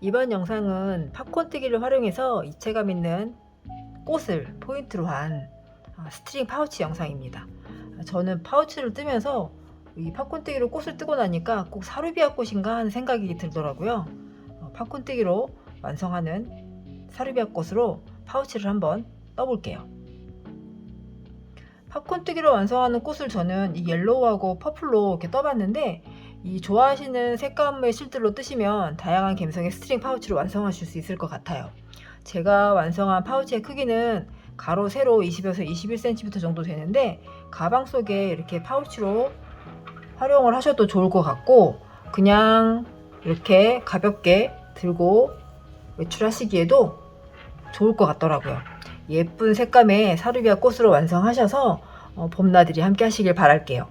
이번 영상은 팝콘뜨기를 활용해서 입체감 있는 꽃을 포인트로 한 스트링 파우치 영상입니다. 저는 파우치를 뜨면서 이 팝콘뜨기로 꽃을 뜨고 나니까 꼭 사루비아 꽃인가 하는 생각이 들더라고요. 팝콘뜨기로 완성하는 사루비아 꽃으로 파우치를 한번 떠볼게요. 팝콘뜨기로 완성하는 꽃을 저는 이 옐로우하고 퍼플로 이렇게 떠봤는데, 이 좋아하시는 색감의 실들로 뜨시면 다양한 감성의 스트링 파우치로 완성하실 수 있을 것 같아요. 제가 완성한 파우치의 크기는 가로 세로 20에서 21cm 정도 되는데, 가방 속에 이렇게 파우치로 활용을 하셔도 좋을 것 같고, 그냥 이렇게 가볍게 들고 외출하시기에도 좋을 것 같더라고요. 예쁜 색감의 사루비아 꽃으로 완성하셔서 봄나들이 함께 하시길 바랄게요.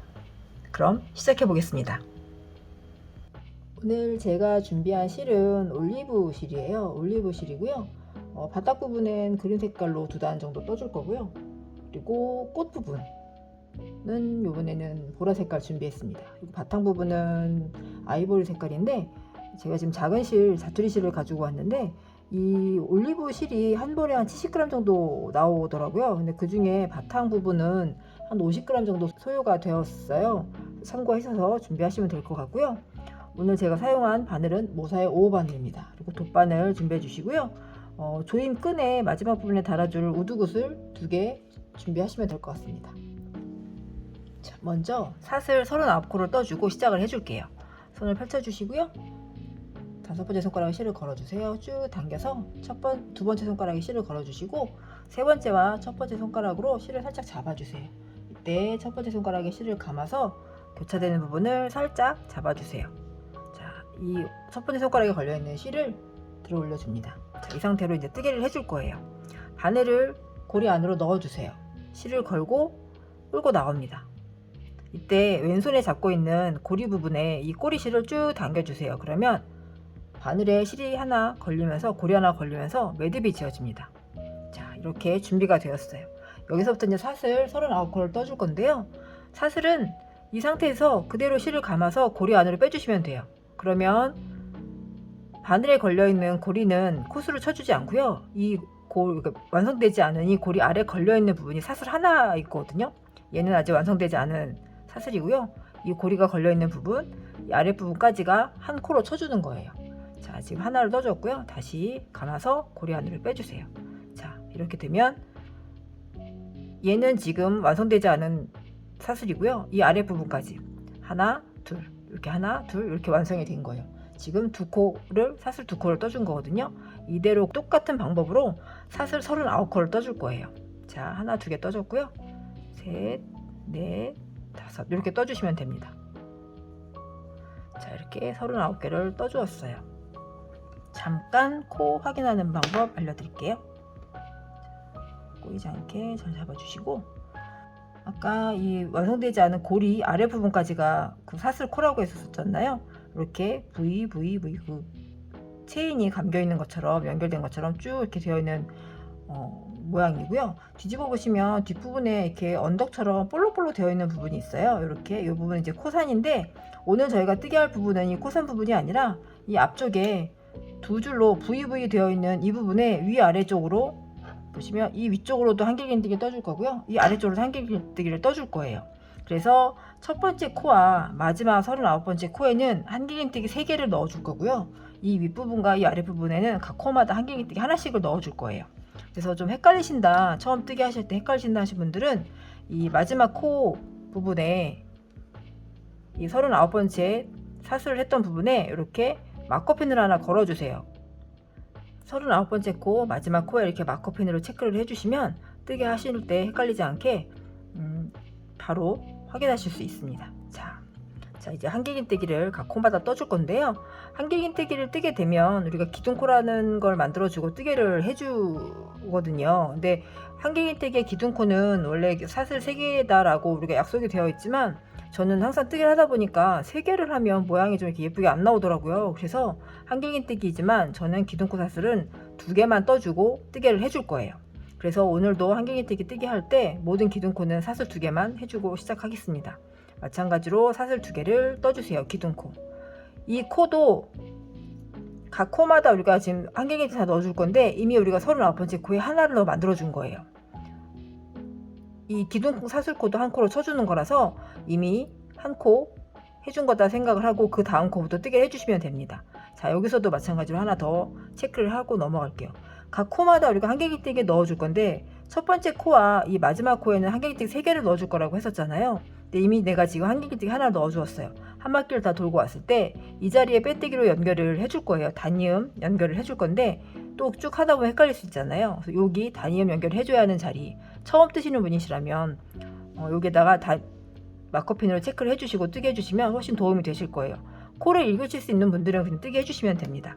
그럼 시작해 보겠습니다. 오늘 제가 준비한 실은 올리브 실이에요. 올리브 실이고요. 바닥 부분엔 그린 색깔로 2단 정도 떠줄 거고요. 그리고 꽃 부분은 이번에는 보라 색깔 준비했습니다. 그리고 바탕 부분은 아이보리 색깔인데, 제가 지금 작은 실, 자투리 실을 가지고 왔는데, 이 올리브 실이 한 벌에 한 70g 정도 나오더라고요. 근데 그 중에 바탕 부분은 한 50g 정도 소요가 되었어요. 참고하셔서 준비하시면 될 것 같고요. 오늘 제가 사용한 바늘은 모사의 5호 바늘입니다. 그리고 돗바늘 준비해 주시고요. 조임 끈의 마지막 부분에 달아줄 우드굿을 2개 준비하시면 될 것 같습니다. 자, 먼저 사슬 39코를 떠주고 시작을 해줄게요. 손을 펼쳐주시고요. 5번째 손가락에 실을 걸어주세요. 쭉 당겨서 두 번째 손가락에 실을 걸어주시고, 3번째와 첫 번째 손가락으로 실을 살짝 잡아주세요. 이때 첫 번째 손가락에 실을 감아서 교차되는 부분을 살짝 잡아주세요. 자, 이 첫 번째 손가락에 걸려있는 실을 들어 올려줍니다. 자, 이 상태로 이제 뜨개를 해줄 거예요. 바늘을 고리 안으로 넣어주세요. 실을 걸고 끌고 나옵니다. 이때 왼손에 잡고 있는 고리 부분에 이 꼬리실을 쭉 당겨주세요. 그러면 바늘에 실이 하나 걸리면서, 고리 하나 걸리면서 매듭이 지어집니다. 자, 이렇게 준비가 되었어요. 여기서부터 이제 사슬 39코를 떠줄 건데요. 사슬은 이 상태에서 그대로 실을 감아서 고리 안으로 빼주시면 돼요. 그러면 바늘에 걸려있는 고리는 코스로 쳐주지 않고요. 완성되지 않은 이 고리 아래 걸려있는 부분이 사슬 하나 있거든요. 얘는 아직 완성되지 않은 사슬이고요. 이 고리가 걸려있는 부분, 이 아랫부분까지가 한 코로 쳐주는 거예요. 자, 지금 하나를 떠줬고요. 다시 감아서 고리 안으로 빼주세요. 자, 이렇게 되면 얘는 지금 완성되지 않은 사슬이고요. 이 아랫부분까지 하나, 둘, 이렇게 하나, 둘, 이렇게 완성이 된 거예요. 지금 사슬 2코를 떠준 거거든요. 이대로 똑같은 방법으로 사슬 39코를 떠줄 거예요. 자, 하나, 2개 떠줬고요. 셋, 넷, 5, 이렇게 떠주시면 됩니다. 자, 이렇게 39개를 떠주었어요. 잠깐 코 확인하는 방법 알려드릴게요. 꼬이지 않게 잘 잡아주시고, 아까 이 완성되지 않은 고리 아래 부분까지가 그 사슬 코라고 했었잖아요. 이렇게 V 그 체인이 감겨 있는 것처럼, 연결된 것처럼 쭉 이렇게 되어 있는 모양이고요. 뒤집어 보시면 뒷부분에 이렇게 언덕처럼 볼록볼록 되어 있는 부분이 있어요. 이렇게 이 부분은 이제 코산인데, 오늘 저희가 뜨게 할 부분은 이 코산 부분이 아니라 이 앞쪽에 2줄로 VV 되어 있는 이 부분에 위아래쪽으로 보시면 이 위쪽으로도 한길긴뜨기 떠줄 거고요. 이 아래쪽으로도 한길긴뜨기를 떠줄 거예요. 그래서 첫 번째 코와 마지막 39번째 코에는 한길긴뜨기 3개를 넣어 줄 거고요. 이 윗부분과 이 아랫부분에는 각 코마다 한길긴뜨기 하나씩을 넣어 줄 거예요. 그래서 좀 헷갈리신다, 처음 뜨기 하실 때 헷갈리신다 하신 분들은 이 마지막 코 부분에 이 39번째 사슬을 했던 부분에 이렇게 마커핀을 하나 걸어주세요. 39번째 코 마지막 코에 이렇게 마커핀으로 체크를 해주시면 뜨게 하실 때 헷갈리지 않게 바로 확인하실 수 있습니다. 자, 이제 한길긴뜨기를 각 코마다 떠줄 건데요. 한길긴뜨기를 뜨게 되면 우리가 기둥코라는 걸 만들어주고 뜨개를 해주거든요. 근데 한길긴뜨기의 기둥코는 원래 사슬 3개다라고 우리가 약속이 되어 있지만, 저는 항상 뜨개를 하다 보니까 3개를 하면 모양이 좀 이렇게 예쁘게 안 나오더라고요. 그래서 한길긴뜨기이지만 저는 기둥코 사슬은 2개만 떠주고 뜨개를 해줄 거예요. 그래서 오늘도 한길긴뜨기 뜨개 할 때 모든 기둥코는 사슬 2개만 해주고 시작하겠습니다. 마찬가지로 사슬 2개를 떠주세요. 기둥코. 이 코도 각 코마다 우리가 지금 한길긴뜨기 다 넣어줄 건데 이미 우리가 39번째 코에 하나를 더 만들어준 거예요. 이 기둥 사슬코도 한 코로 쳐주는 거라서 이미 한 코 해준 거다 생각을 하고 그 다음 코부터 뜨게 해주시면 됩니다. 자, 여기서도 마찬가지로 하나 더 체크를 하고 넘어갈게요. 각 코마다 우리가 한길긴뜨기 넣어줄 건데 첫 번째 코와 이 마지막 코에는 한길긴뜨기 3개를 넣어줄 거라고 했었잖아요. 근데 이미 내가 지금 한길긴뜨기 하나 넣어주었어요. 한 바퀴를 다 돌고 왔을 때 이 자리에 빼뜨기로 연결을 해줄 거예요. 다니움 연결을 해줄 건데 또 쭉 하다 보면 헷갈릴 수 있잖아요. 그래서 여기 다니움 연결을 해줘야 하는 자리, 처음 뜨시는 분이시라면 여기다가 마커핀으로 체크를 해주시고 뜨게 해주시면 훨씬 도움이 되실 거예요. 코를 읽으실 수 있는 분들은 그냥 뜨게 해주시면 됩니다.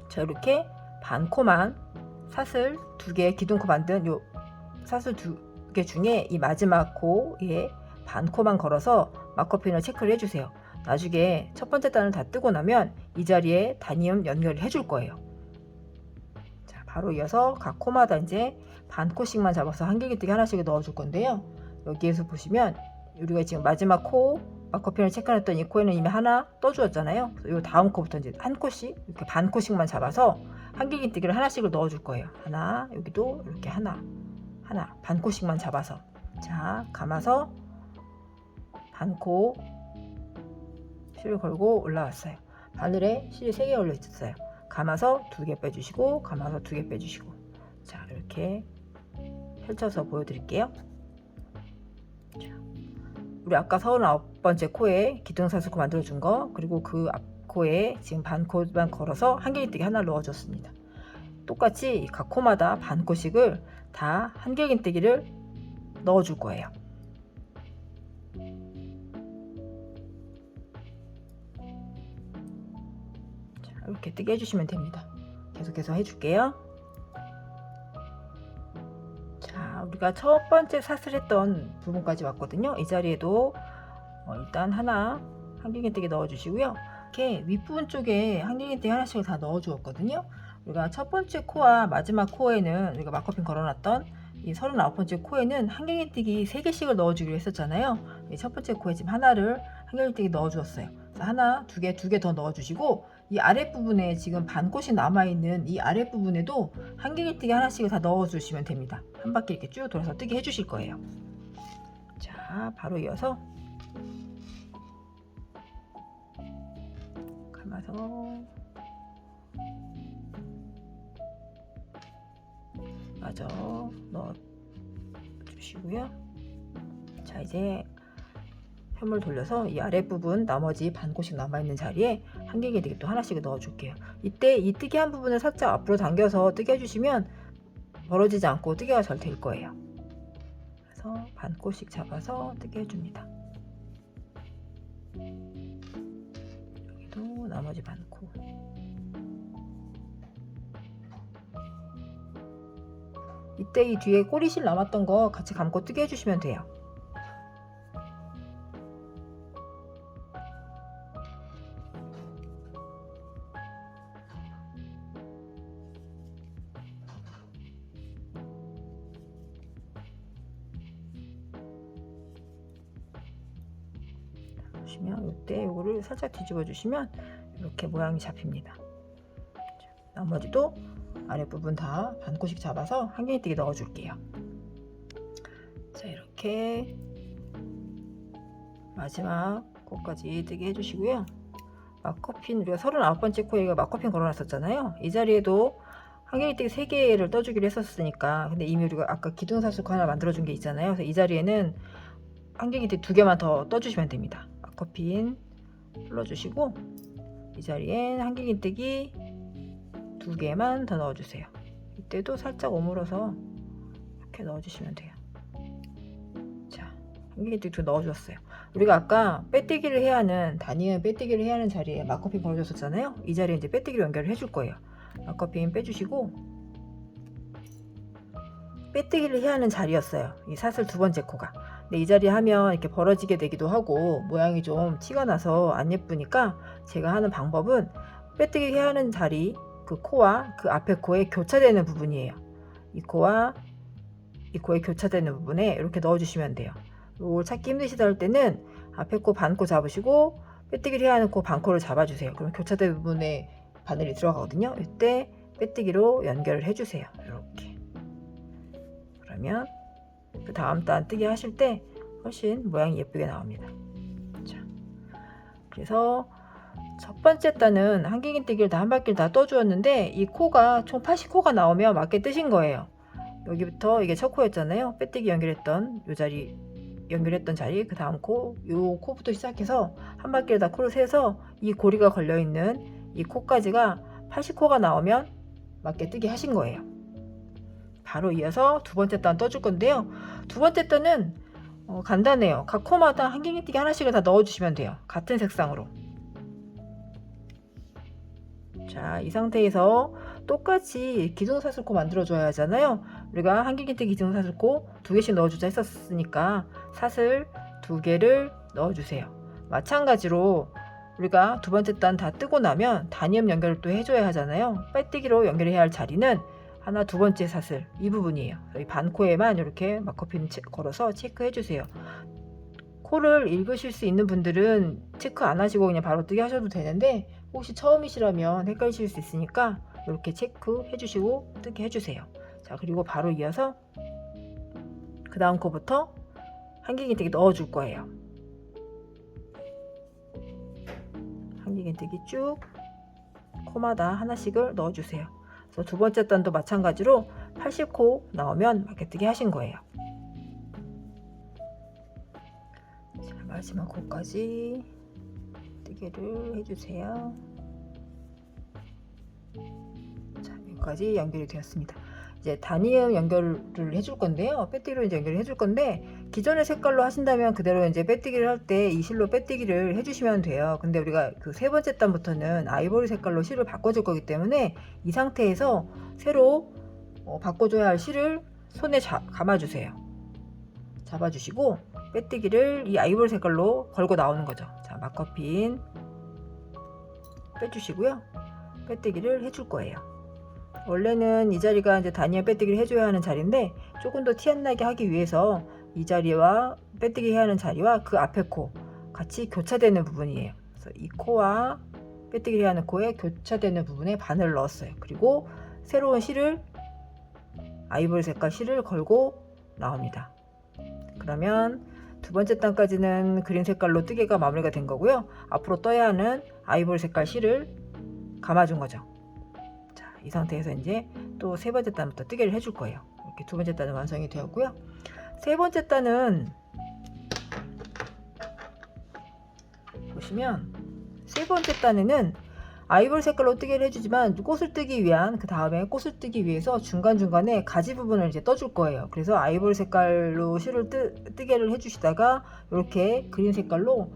자, 이렇게 반코만 사슬 2개, 기둥코 만든 요 사슬 2개 중에 이 마지막 코에 반코만 걸어서 마커핀으로 체크를 해주세요. 나중에 첫 번째 단을 다 뜨고 나면 이 자리에 다니움 연결을 해줄 거예요. 자, 바로 이어서 각 코마다 이제 반코씩만 잡아서 한길긴뜨기 하나씩 넣어줄 건데요. 여기에서 보시면 우리가 지금 마지막 코 마커핀을 체크했더니 이 코에는 이미 하나 떠주었잖아요. 이 다음 코부터 이제 한 코씩 이렇게 반코씩만 잡아서 한길긴뜨기를 하나씩을 넣어줄 거예요. 하나, 여기도 이렇게 하나 반코씩만 잡아서, 자, 감아서 반코 실을 걸고 올라왔어요. 바늘에 실이 3개 걸려 있었어요. 감아서 2개 빼주시고, 감아서 2개 빼주시고, 자, 이렇게 펼쳐서 보여드릴게요. 자, 우리 아까 39번째 코에 기둥사슬코 만들어준 거, 그리고 그 앞 코에 지금 반코만 걸어서 한길긴뜨기 하나를 넣어줬습니다. 똑같이 각 코마다 반코씩을 다 한길긴뜨기를 넣어줄 거예요. 자, 이렇게 뜨게 해주시면 됩니다. 계속해서 해줄게요. 자, 우리가 첫 번째 사슬했던 부분까지 왔거든요. 이 자리에도 일단 하나 한길긴뜨기 넣어주시고요. 이렇게 윗부분 쪽에 한길긴뜨기 하나씩을 다 넣어주었거든요. 우리가 첫 번째 코와 마지막 코에는 우리가 마커핀 걸어놨던 이 39번째 코에는 한길긴뜨기 3개씩을 넣어주기로 했었잖아요. 첫 번째 코에 지금 하나를 한길긴뜨기 넣어주었어요. 그래서 하나, 2개, 2개 더 넣어주시고 이 아랫부분에 지금 반꽃이 남아있는 이 아랫부분에도 한길긴뜨기 하나씩을 다 넣어주시면 됩니다. 한 바퀴 이렇게 쭉 돌아서 뜨게 해주실 거예요. 자, 바로 이어서 감아서 마저 넣어주시고요. 자, 이제 현물 돌려서 이 아랫부분 나머지 반코씩 남아있는 자리에 한길긴뜨기 또 하나씩 넣어줄게요. 이때 이 뜨개 한 부분을 살짝 앞으로 당겨서 뜨게 해주시면 벌어지지 않고 뜨개가 잘 될 거예요. 그래서 반코씩 잡아서 뜨게 해줍니다. 여기도 나머지 반코. 이때 이 뒤에 꼬리실 남았던 거 같이 감고 뜨게 해주시면 돼요. 보시면 이때 요거를 살짝 뒤집어 주시면 이렇게 모양이 잡힙니다. 나머지도 아랫부분 다 반코씩 잡아서 한길긴뜨기 넣어 줄게요. 자, 이렇게 마지막 코까지 뜨게 해주시고요. 마커핀, 우리가 39번째 코에 마커핀 걸어놨었잖아요. 이 자리에도 한길긴뜨기 3개를 떠주기로 했었으니까, 근데 이미 우리가 아까 기둥사슬코 하나 만들어준 게 있잖아요. 그래서 이 자리에는 한길긴뜨기 2개만 더 떠주시면 됩니다. 마커핀 풀러주시고 이 자리엔 한길긴뜨기 2개만 더 넣어주세요. 이때도 살짝 오물어서 이렇게 넣어주시면 돼요. 자, 한길긴뜨기 2개 넣어주었어요. 우리가 아까 빼뜨기를 해야 하는, 다니엘 빼뜨기를 해야 하는 자리에 마커핀 걸어줬었잖아요. 이 자리에 이제 빼뜨기로 연결을 해줄 거예요. 마커핀 빼주시고, 빼뜨기를 해야 하는 자리였어요. 이 사슬 2번째 코가. 근데 이 자리에 하면 이렇게 벌어지게 되기도 하고 모양이 좀 티가 나서 안 예쁘니까 제가 하는 방법은 빼뜨기 해야 하는 자리, 그 코와 그 앞에 코에 교차되는 부분이에요. 이 코와 이 코에 교차되는 부분에 이렇게 넣어주시면 돼요. 이걸 찾기 힘드시다 할 때는 앞에 코 반코 잡으시고 빼뜨기를 해야 하는 코 반코를 잡아주세요. 그럼 교차된 부분에 바늘이 들어가거든요. 이때 빼뜨기로 연결을 해주세요. 이렇게. 그러면 그 다음 단 뜨기 하실 때 훨씬 모양이 예쁘게 나옵니다. 자, 그래서 첫 번째 단은 한길긴뜨기를 다 한 바퀴를 다 떠주었는데 이 코가 총 80코가 나오면 맞게 뜨신 거예요. 여기부터 이게 첫 코였잖아요. 빼뜨기 연결했던 요 자리, 연결했던 자리, 그 다음 코, 요 코부터 시작해서 한 바퀴를 다 코를 세서 이 고리가 걸려 있는 이 코까지가 80코가 나오면 맞게 뜨기 하신 거예요. 바로 이어서 두 번째 단 떠줄 건데요. 두 번째 단은 간단해요. 각 코마다 한길긴뜨기 하나씩을 다 넣어주시면 돼요. 같은 색상으로. 자, 이 상태에서 똑같이 기둥사슬코 만들어줘야 하잖아요. 우리가 한길긴뜨기 기둥사슬코 2개씩 넣어주자 했었으니까 사슬 2개를 넣어주세요. 마찬가지로 우리가 두 번째 단 다 뜨고 나면 단위음 연결을 또 해줘야 하잖아요. 빼뜨기로 연결해야 할 자리는 하나, 두 번째 사슬 이 부분이에요. 이 반코에만 이렇게 마커핀 걸어서 체크해 주세요. 코를 읽으실 수 있는 분들은 체크 안 하시고 그냥 바로 뜨기 하셔도 되는데 혹시 처음이시라면 헷갈리실 수 있으니까 이렇게 체크해 주시고 뜨게 해주세요. 자, 그리고 바로 이어서 그 다음 코부터 한길긴뜨기 넣어 줄 거예요. 한길긴뜨기 쭉 코마다 하나씩을 넣어 주세요. 그래서 두 번째 단도 마찬가지로 80코 나오면 맞게뜨기 하신 거예요. 자, 마지막 코까지 뜨개를 해주세요. 자, 여기까지 연결이 되었습니다. 이제 단위음 연결을 해줄 건데요. 빼뜨기로 이제 연결을 해줄 건데 기존의 색깔로 하신다면 그대로 이제 빼뜨기를 할 때 이 실로 빼뜨기를 해주시면 돼요. 근데 우리가 그 세 번째 단부터는 아이보리 색깔로 실을 바꿔줄 거기 때문에 이 상태에서 새로 바꿔줘야 할 실을 손에 감아주세요. 잡아주시고 빼뜨기를 이 아이보리 색깔로 걸고 나오는 거죠. 자, 마커핀 빼주시고요. 빼뜨기를 해줄 거예요. 원래는 이 자리가 이제 단위에 빼뜨기를 해줘야 하는 자리인데 조금 더 티 안 나게 하기 위해서 이 자리와 빼뜨기 해야 하는 자리와 그 앞에 코 같이 교차되는 부분이에요. 그래서 이 코와 빼뜨기를 해야 하는 코에 교차되는 부분에 바늘을 넣었어요. 그리고 새로운 실을 아이보리 색깔 실을 걸고 나옵니다. 그러면 두 번째 단까지는 그린 색깔로 뜨개가 마무리가 된 거고요. 앞으로 떠야 하는 아이보리 색깔 실을 감아준 거죠. 자, 이 상태에서 이제 또 세 번째 단부터 뜨개를 해줄 거예요. 이렇게 두 번째 단은 완성이 되었고요. 세 번째 단은 보시면 세 번째 단에는 아이보리 색깔로 뜨개를 해주지만 꽃을 뜨기 위한 그 다음에 꽃을 뜨기 위해서 중간중간에 가지 부분을 이제 떠줄 거예요. 그래서 아이보리 색깔로 실을 뜨개를 해주시다가 이렇게 그린 색깔로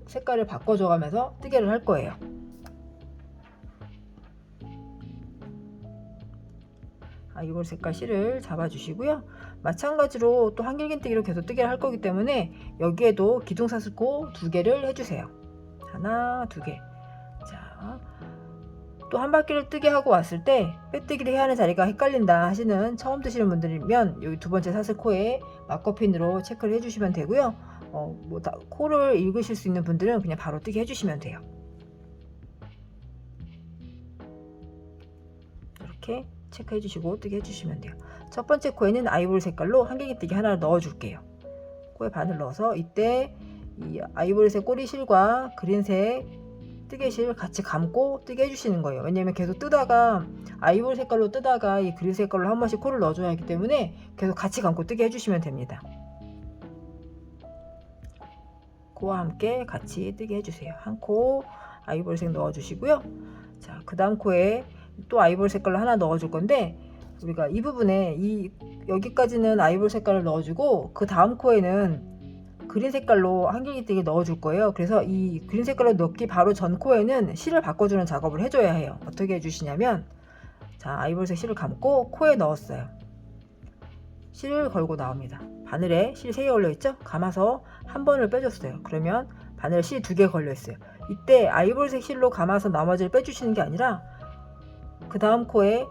색깔을 바꿔줘 가면서 뜨개를 할 거예요. 아이보리 색깔 실을 잡아주시고요. 마찬가지로 또 한길긴뜨기로 계속 뜨개를 할 거기 때문에 여기에도 기둥사슬코 2개를 해주세요. 하나, 2개. 자, 또 한 바퀴를 뜨게 하고 왔을 때 빼뜨기를 해야 하는 자리가 헷갈린다 하시는 처음 뜨시는 분들이면 여기 두 번째 사슬코에 마커핀으로 체크를 해주시면 되고요. 코를 읽으실 수 있는 분들은 그냥 바로 뜨게 해주시면 돼요. 이렇게 체크해 주시고 뜨게 해주시면 돼요. 첫 번째 코에는 아이보리 색깔로 한길긴뜨기 하나를 넣어 줄게요. 코에 바늘 넣어서 이때 이 아이보리색 꼬리실과 그린색 뜨개실 같이 감고 뜨게 해주시는 거예요. 왜냐면 계속 뜨다가 아이보리 색깔로 뜨다가 이 그린 색깔로 한 번씩 코를 넣어줘야 하기 때문에 계속 같이 감고 뜨게 해주시면 됩니다. 코와 함께 같이 뜨게 해주세요. 한 코 아이보리색 넣어주시고요. 자, 그 다음 코에 또 아이보리 색깔로 하나 넣어줄 건데 우리가 이 부분에 여기까지는 아이보리 색깔을 넣어주고 그 다음 코에는 그린 색깔로 한길긴뜨기 넣어줄 거예요. 그래서 이 그린 색깔로 넣기 바로 전 코에는 실을 바꿔주는 작업을 해줘야 해요. 어떻게 해주시냐면 자, 아이보리색 실을 감고 코에 넣었어요. 실을 걸고 나옵니다. 바늘에 실 3개 걸려있죠? 감아서 한 번을 빼줬어요. 그러면 바늘에 실 2개 걸려있어요. 이때 아이보리색 실로 감아서 나머지를 빼주시는 게 아니라 그 다음 코에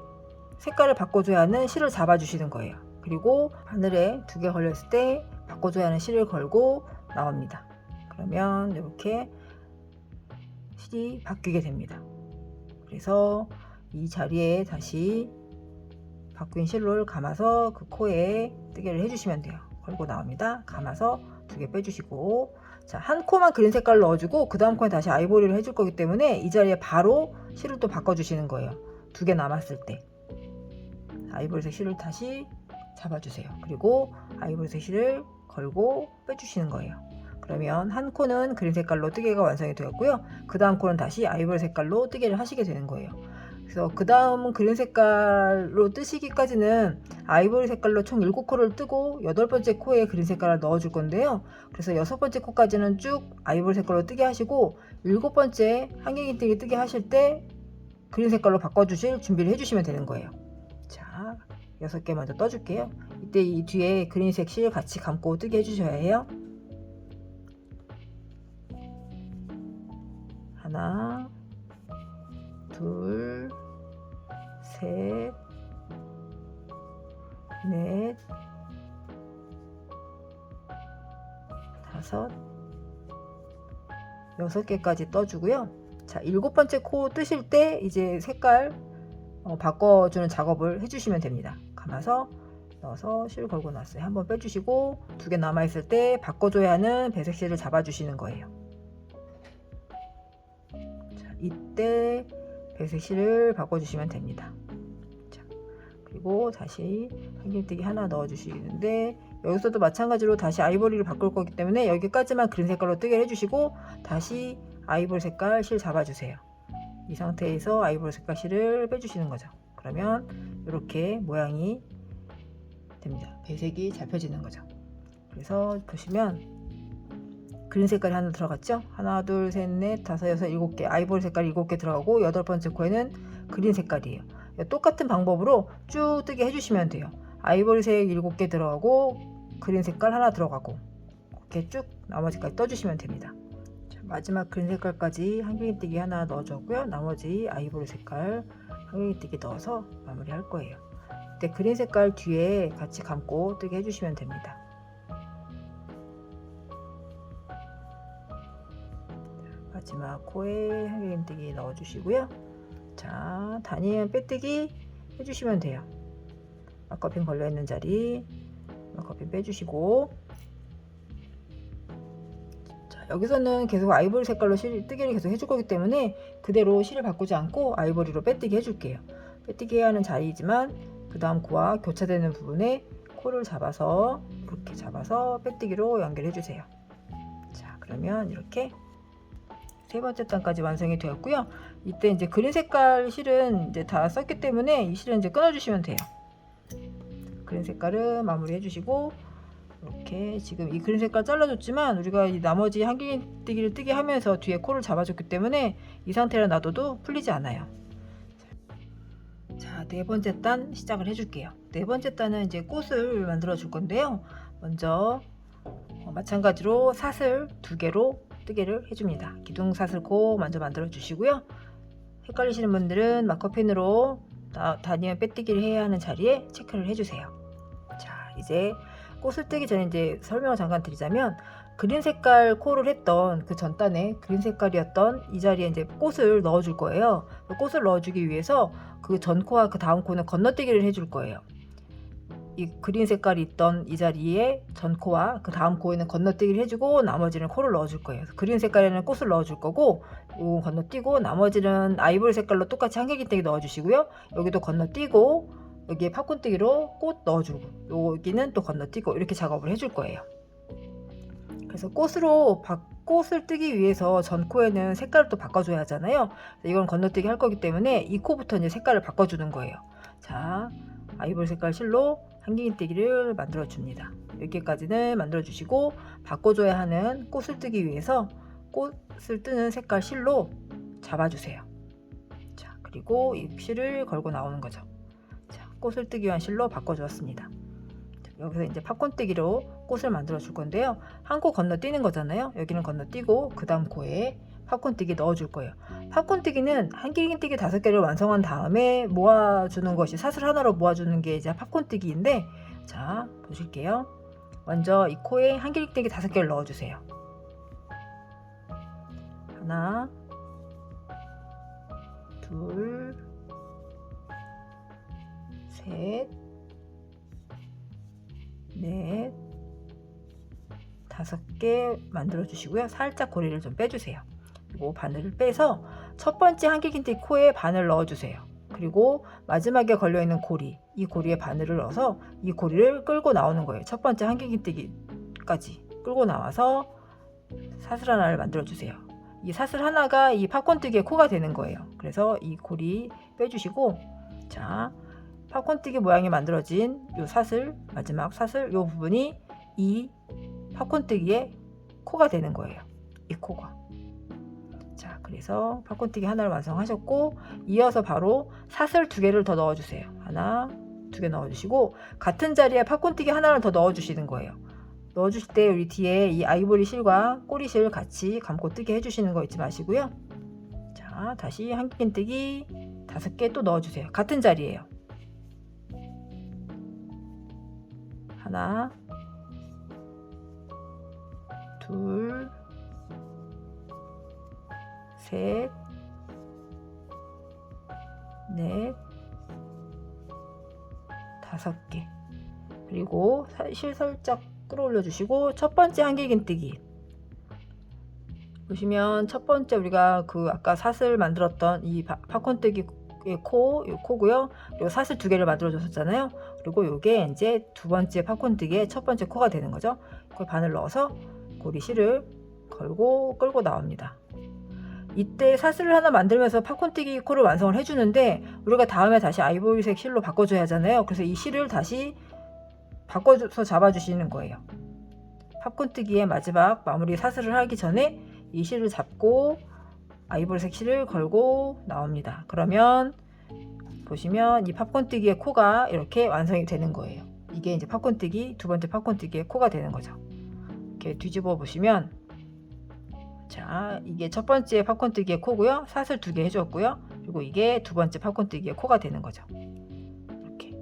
색깔을 바꿔줘야 하는 실을 잡아주시는 거예요. 그리고 바늘에 2개 걸려있을 때 바꿔줘야 하는 실을 걸고 나옵니다. 그러면 이렇게 실이 바뀌게 됩니다. 그래서 이 자리에 다시 바뀐 실로를 감아서 그 코에 뜨개를 해주시면 돼요. 걸고 나옵니다. 감아서 2개 빼주시고, 자, 한 코만 그린 색깔 넣어주고 그 다음 코에 다시 아이보리를 해줄 거기 때문에 이 자리에 바로 실을 또 바꿔주시는 거예요. 2개 남았을 때 아이보리색 실을 다시 잡아주세요. 그리고 아이보리색 실을 걸고 빼주시는 거예요. 그러면 한 코는 그린 색깔로 뜨개가 완성이 되었고요. 그 다음 코는 다시 아이보리 색깔로 뜨개를 하시게 되는 거예요. 그래서 그 다음 그린 색깔로 뜨시기까지는 아이보리 색깔로 총 7코를 뜨고 8번째 코에 그린 색깔을 넣어줄 건데요. 그래서 6번째 코까지는 쭉 아이보리 색깔로 뜨게 하시고 7번째 한길긴뜨기 뜨게 하실 때 그린 색깔로 바꿔주실 준비를 해주시면 되는 거예요. 자, 6개 먼저 떠줄게요. 이때 이 뒤에 그린색 실 같이 감고 뜨게 해주셔야 해요. 하나, 둘, 셋, 넷, 다섯, 6개까지 떠주고요. 자, 7번째 코 뜨실 때 이제 색깔 바꿔주는 작업을 해주시면 됩니다. 감아서 넣어서 실 걸고 놨어요. 한번 빼주시고 2개 남아있을 때 바꿔줘야 하는 배색 실을 잡아주시는 거예요. 자, 이때 배색 실을 바꿔주시면 됩니다. 자, 그리고 다시 한길뜨기 하나 넣어주시는데 여기서도 마찬가지로 다시 아이보리를 바꿀 거기 때문에 여기까지만 그린 색깔로 뜨게 해주시고 다시 아이보리 색깔 실 잡아주세요. 이 상태에서 아이보리 색깔 실을 빼주시는 거죠. 그러면 이렇게 모양이 됩니다. 배색이 잡혀지는 거죠. 그래서 보시면 그린 색깔이 하나 들어갔죠. 하나, 둘, 셋, 넷, 다섯, 여섯, 7개 아이보리 색깔 7개 들어가고 8번째 코에는 그린 색깔이에요. 똑같은 방법으로 쭉 뜨게 해주시면 돼요. 아이보리색 7개 들어가고 그린 색깔 하나 들어가고 이렇게 쭉 나머지까지 떠주시면 됩니다. 자, 마지막 그린 색깔까지 한길뜨기 하나 넣어줬고요. 나머지 아이보리 색깔 한길뜨기 넣어서 마무리 할 거예요. 이때 그린 색깔 뒤에 같이 감고 뜨게 해주시면 됩니다. 마지막 코에 한길뜨기 넣어주시고요. 자, 다니엘 빼뜨기 해주시면 돼요. 마커핀 걸려있는 자리 마커핀 빼주시고, 자, 여기서는 계속 아이보리 색깔로 뜨개를 계속 해줄 거기 때문에 그대로 실을 바꾸지 않고 아이보리로 빼뜨기 해줄게요. 빼뜨기 해야 하는 자리이지만 그 다음 코와 교차되는 부분에 코를 잡아서 이렇게 잡아서 빼뜨기로 연결해 주세요. 자, 그러면 이렇게 3번째 단까지 완성이 되었고요. 이때 이제 그린 색깔 실은 이제 다 썼기 때문에 이 실은 이제 끊어 주시면 돼요. 그린 색깔은 마무리 해주시고, 이렇게 지금 이 그린 색깔 잘라줬지만 우리가 이 나머지 한길뜨기를 뜨게 하면서 뒤에 코를 잡아줬기 때문에 이 상태로 놔둬도 풀리지 않아요. 자, 4번째 단 시작을 해줄게요. 4번째 단은 이제 꽃을 만들어 줄 건데요. 먼저 마찬가지로 사슬 2개로 뜨개를 해줍니다. 기둥사슬코 먼저 만들어 주시고요. 헷갈리시는 분들은 마커펜으로 다니엘 빼뜨기를 해야 하는 자리에 체크를 해주세요. 자, 이제 꽃을 뜨기 전에 이제 설명을 잠깐 드리자면, 그린 색깔 코를 했던 그 전단에 그린 색깔이었던 이 자리에 이제 꽃을 넣어 줄 거예요. 꽃을 넣어주기 위해서 그 전 코와 그 다음 코는 건너뛰기를 해줄 거예요. 이 그린 색깔이 있던 이 자리에 전 코와 그 다음 코에는 건너뛰기를 해주고 나머지는 코를 넣어줄 거예요. 그린 색깔에는 꽃을 넣어줄 거고, 요건 건너뛰고 나머지는 아이보리 색깔로 똑같이 한길긴뜨기 넣어주시고요. 여기도 건너뛰고 여기에 팝콘뜨기로 꽃 넣어주고 여기는 또 건너뛰고 이렇게 작업을 해줄 거예요. 그래서 꽃을 뜨기 위해서 전 코에는 색깔을 또 바꿔줘야 하잖아요. 이건 건너뛰기 할 거기 때문에 이 코부터 이제 색깔을 바꿔주는 거예요. 자, 아이보리 색깔 실로 한길긴뜨기를 만들어 줍니다. 여기까지는 만들어 주시고, 바꿔줘야 하는 꽃을 뜨기 위해서 꽃을 뜨는 색깔 실로 잡아주세요. 자, 그리고 이 실을 걸고 나오는 거죠. 자, 꽃을 뜨기 위한 실로 바꿔주었습니다. 자, 여기서 이제 팝콘뜨기로 꽃을 만들어 줄 건데요. 한 코 건너뛰는 거잖아요. 여기는 건너뛰고 그 다음 코에 팝콘뜨기 넣어줄 거예요. 팝콘뜨기는 한길긴뜨기 5개를 완성한 다음에 모아주는 것이, 사슬 하나로 모아주는 게 이제 팝콘뜨기인데, 자, 보실게요. 먼저 이 코에 한길긴뜨기 5개를 넣어주세요. 하나, 둘, 셋, 넷, 5개 만들어 주시고요. 살짝 고리를 좀 빼주세요. 그리고 바늘을 빼서 첫 번째 한길긴뜨기 코에 바늘 넣어 주세요. 그리고 마지막에 걸려있는 고리, 이 고리에 바늘을 넣어서 이 고리를 끌고 나오는 거예요. 첫 번째 한길긴뜨기까지 끌고 나와서 사슬 하나를 만들어 주세요. 이 사슬 하나가 이 팝콘뜨기의 코가 되는 거예요. 그래서 이 고리 빼주시고, 자, 팝콘뜨기 모양이 만들어진 이 사슬, 마지막 사슬, 이 부분이 이 팝콘뜨기의 코가 되는 거예요. 이 코가. 자, 그래서 팝콘뜨기 하나를 완성하셨고, 이어서 바로 사슬 2개를 더 넣어주세요. 하나, 2개 넣어주시고, 같은 자리에 팝콘뜨기 하나를 더 넣어주시는 거예요. 넣어주실 때 우리 뒤에 이 아이보리 실과 꼬리 실 같이 감고 뜨게 해주시는 거 잊지 마시고요. 자, 다시 한길긴뜨기 5개 또 넣어주세요. 같은 자리에요. 하나, 둘, 셋, 넷, 5개. 그리고 실 살짝 끌어올려 주시고, 첫 번째 한길긴뜨기 보시면, 첫 번째 우리가 그 아까 사슬 만들었던 이 팝콘뜨기의 코, 요 코고요. 그리고 사슬 2개를 만들어 줬었잖아요. 그리고 요게 이제 두 번째 팝콘뜨기의 첫 번째 코가 되는 거죠. 그걸 바늘 넣어서 고리 실을 걸고 끌고 나옵니다. 이때 사슬을 하나 만들면서 팝콘뜨기 코를 완성을 해주는데, 우리가 다음에 다시 아이보리색 실로 바꿔줘야 하잖아요. 그래서 이 실을 다시 바꿔서 잡아주시는 거예요. 팝콘뜨기의 마지막 마무리 사슬을 하기 전에 이 실을 잡고 아이보리색 실을 걸고 나옵니다. 그러면 보시면 이 팝콘뜨기의 코가 이렇게 완성이 되는 거예요. 이게 이제 팝콘뜨기, 두 번째 팝콘뜨기의 코가 되는 거죠. 이렇게 뒤집어 보시면, 자, 이게 첫 번째 팝콘뜨기의 코고요. 사슬 2개 해줬고요. 그리고 이게 두 번째 팝콘뜨기의 코가 되는 거죠. 이렇게.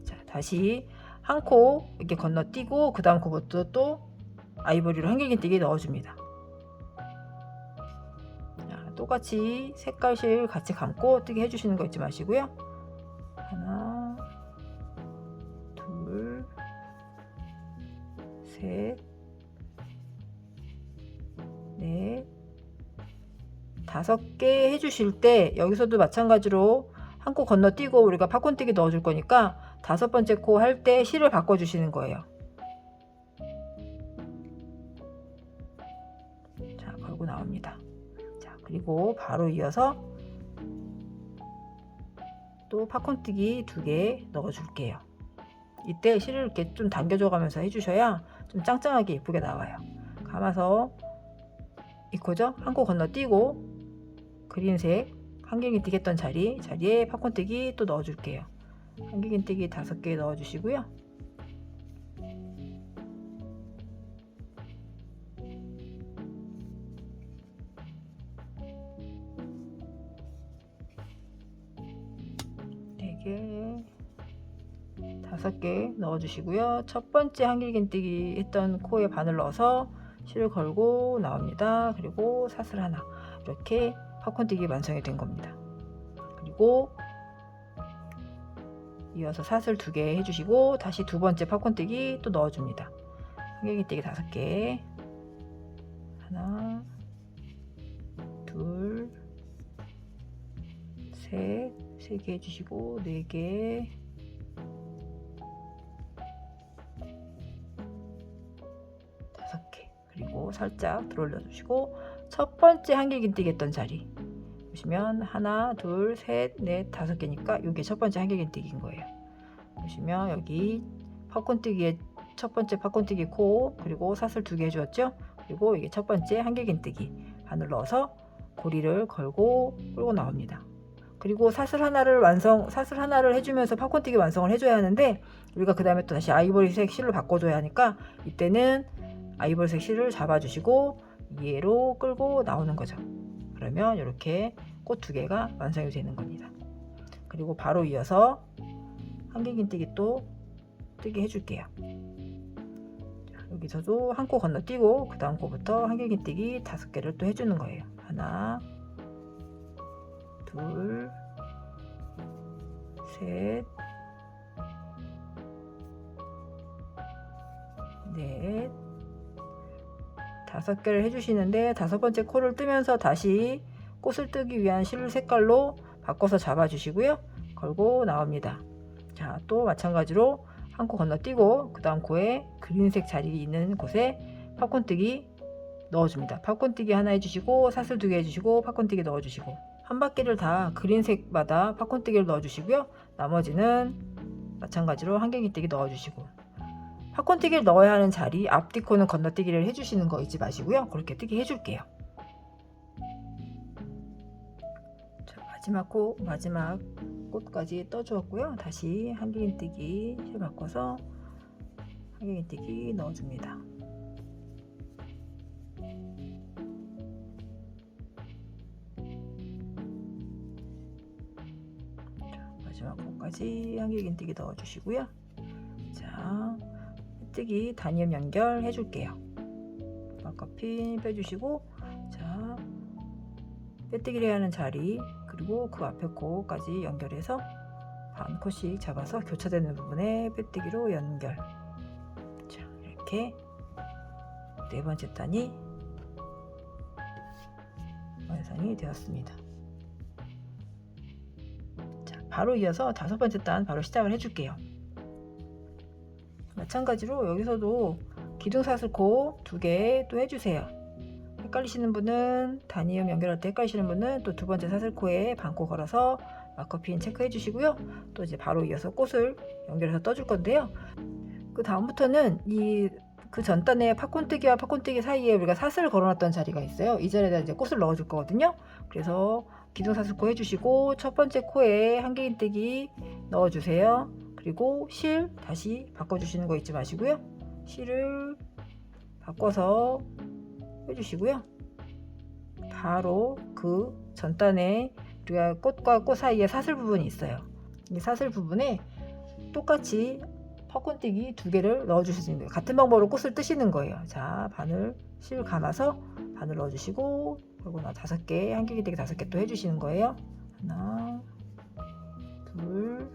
자, 다시 한 코 이렇게 건너뛰고, 그 다음 코부터 또 아이보리로 한길긴뜨기 넣어줍니다. 자, 똑같이 색깔실 같이 감고 뜨게 해주시는 거 잊지 마시고요. 하나, 둘, 셋, 넷, 5개 해주실 때 여기서도 마찬가지로 한 코 건너뛰고 우리가 팝콘뜨기 넣어줄 거니까 5번째 코 할 때 실을 바꿔주시는 거예요. 자, 걸고 나옵니다. 자, 그리고 바로 이어서 또 팝콘뜨기 2개 넣어줄게요. 이때 실을 이렇게 좀 당겨줘 가면서 해주셔야 좀 짱짱하게 예쁘게 나와요. 감아서 이 코죠? 한 코 건너뛰고 그린색 한길긴뜨기 했던 자리에 팝콘뜨기 또 넣어줄게요. 한길긴뜨기 5개 넣어주시고요. 네 개, 5개 넣어주시고요. 첫 번째 한길긴뜨기 했던 코에 바늘 넣어서 실을 걸고 나옵니다. 그리고 사슬 하나, 이렇게 팝콘뜨기 완성이 된 겁니다. 그리고 이어서 사슬 2개 해주시고 다시 두 번째 팝콘뜨기 또 넣어줍니다. 한길긴뜨기 5개, 하나, 둘, 셋, 3개 해주시고 4개, 5개, 그리고 살짝 들어올려 주시고 첫 번째 한길긴뜨기 했던 자리 보시면 하나, 둘, 셋, 넷, 5개니까 이게 첫 번째 한길긴뜨기인 거예요. 보시면 여기 팝콘뜨기의 첫 번째 팝콘뜨기 코, 그리고 사슬 2개 해주었죠. 그리고 이게 첫 번째 한길긴뜨기 바늘 넣어서 고리를 걸고 끌고 나옵니다. 그리고 사슬 하나를 해주면서 팝콘뜨기 완성을 해줘야 하는데, 우리가 그 다음에 또 다시 아이보리색 실로 바꿔줘야 하니까 이때는 아이보리색 실을 잡아주시고 얘로 끌고 나오는 거죠. 그러면 이렇게 꽃 2개가 완성이 되는 겁니다. 그리고 바로 이어서 한길긴뜨기 또 뜨게 해줄게요. 자, 여기서도 한 코 건너뛰고 그 다음 코부터 한길긴뜨기 5개를 또 해주는 거예요. 하나, 둘, 셋, 넷, 5개를 해주시는데 5번째 코를 뜨면서 다시 꽃을 뜨기 위한 실 색깔로 바꿔서 잡아주시고요. 걸고 나옵니다. 자, 또 마찬가지로 한 코 건너뛰고 그 다음 코에 그린색 자리 있는 곳에 팝콘뜨기 넣어줍니다. 팝콘뜨기 하나 해주시고 사슬 2개 해주시고 팝콘뜨기 넣어주시고 한 바퀴를 다 그린색마다 팝콘뜨기를 넣어주시고요. 나머지는 마찬가지로 한길기뜨기 넣어주시고 팝콘뜨기를 넣어야 하는 자리 앞뒤 코는 건너뛰기를 해주시는 거 잊지 마시고요. 그렇게 뜨기 해줄게요. 자, 마지막 꽃까지 떠주었고요. 다시 한길기뜨기 실 바꿔서 한길기뜨기 넣어줍니다. 마지막 코까지 한길기뜨기 넣어주시고요. 자, 빼뜨기 단위염 연결 해줄게요. 마커핀 빼주시고, 자, 빼뜨기를 해야 하는 자리 그리고 그 앞에 코까지 연결해서 반 코씩 잡아서 교차되는 부분에 빼뜨기로 연결. 자, 이렇게 4번째 단이 완성이 되었습니다. 자, 바로 이어서 5번째 단 바로 시작을 해줄게요. 마찬가지로 여기서도 기둥사슬코 2개 또 해주세요. 헷갈리시는 분은 단위염 연결할 때 헷갈리시는 분은 또 2번째 사슬코에 반코 걸어서 마커핀 체크해 주시고요. 또 이제 바로 이어서 꽃을 연결해서 떠줄 건데요. 그 다음부터는 그 전단에 팝콘뜨기와 팝콘뜨기 사이에 우리가 사슬을 걸어놨던 자리가 있어요. 이 자리에다 이제 꽃을 넣어줄 거거든요. 그래서 기둥사슬코 해주시고 첫 번째 코에 한길기뜨기 넣어주세요. 그리고 실 다시 바꿔주시는 거 잊지 마시고요. 실을 바꿔서 해주시고요. 바로 그 전단에 우리가 꽃과 꽃 사이에 사슬 부분이 있어요. 이 사슬 부분에 똑같이 팝콘뜨기 2개를 넣어주시는 거예요. 같은 방법으로 꽃을 뜨시는 거예요. 자, 바늘 실 감아서 바늘 넣어주시고 그리고 5개 한길기뜨기 5개 또 해주시는 거예요. 하나, 둘,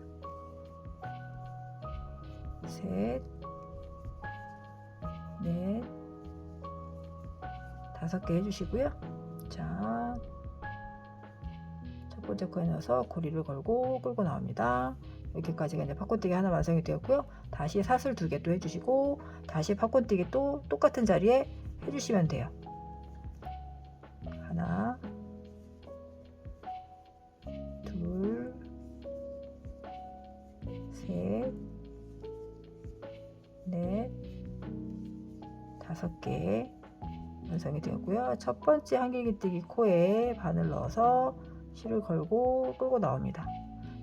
셋, 넷, 5개 해주시고요. 자, 첫 번째 코에 넣어서 고리를 걸고 끌고 나옵니다. 여기까지가 이제 팝콘뜨기 하나 완성이 되었고요. 다시 사슬 2개 또 해주시고 다시 팝콘뜨기 또 똑같은 자리에 해주시면 돼요. 하나, 둘, 셋, 넷, 5개 완성이 되었고요. 첫 번째 한길기뜨기 코에 바늘 넣어서 실을 걸고 끌고 나옵니다.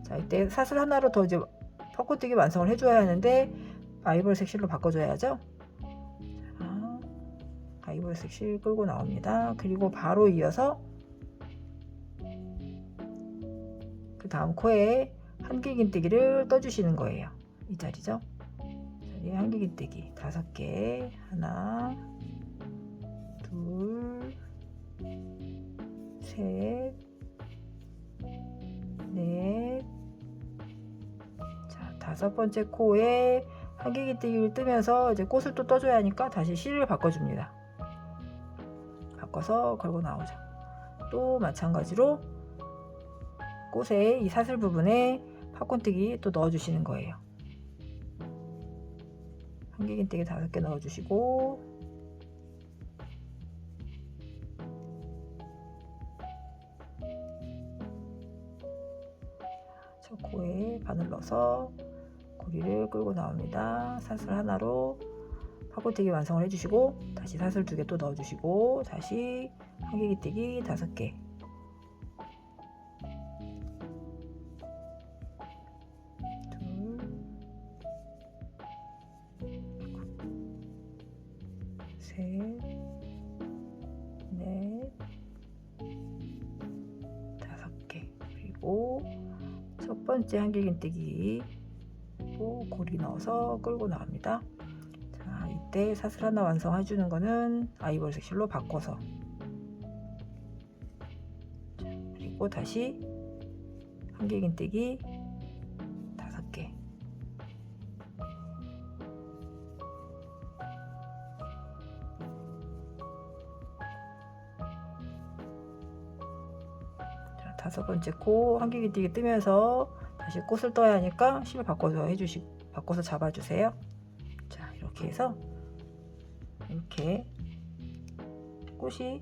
자, 이때 사슬 하나로 더 이제 팝콘뜨기 완성을 해줘야 하는데 아이보리색 실로 바꿔줘야죠. 자, 아이보리색 실 끌고 나옵니다. 그리고 바로 이어서 그 다음 코에 한길기뜨기를 떠주시는 거예요. 이 자리죠. 자리에 한길기뜨기 5개, 하나, 둘, 셋, 넷. 자, 5번째 코에 한길기뜨기를 뜨면서 이제 꽃을 또 떠줘야 하니까 다시 실을 바꿔줍니다. 바꿔서 걸고 나오죠. 또 마찬가지로 꽃에 이 사슬 부분에 팝콘뜨기 또 넣어주시는 거예요. 한길기뜨기 5개 넣어주시고 저 코에 바늘 넣어서 고리를 끌고 나옵니다. 사슬 하나로 팝콘뜨기 완성을 해주시고 다시 사슬 2개 또 넣어주시고 다시 한길기뜨기 5개 둘, 셋, 넷, 5개 그리고 첫 번째 한길기뜨기 또 고리 넣어서 끌고 나옵니다. 자, 이때 사슬 하나 완성해 주는 거는 아이보리색 실로 바꿔서 자, 그리고 다시 한길긴뜨기 5개. 자, 5번째 코 한길긴뜨기 뜨면서 다시 꽃을 떠야 하니까 실 바꿔서 바꿔서 잡아주세요. 자, 이렇게 해서 이렇게 꽃이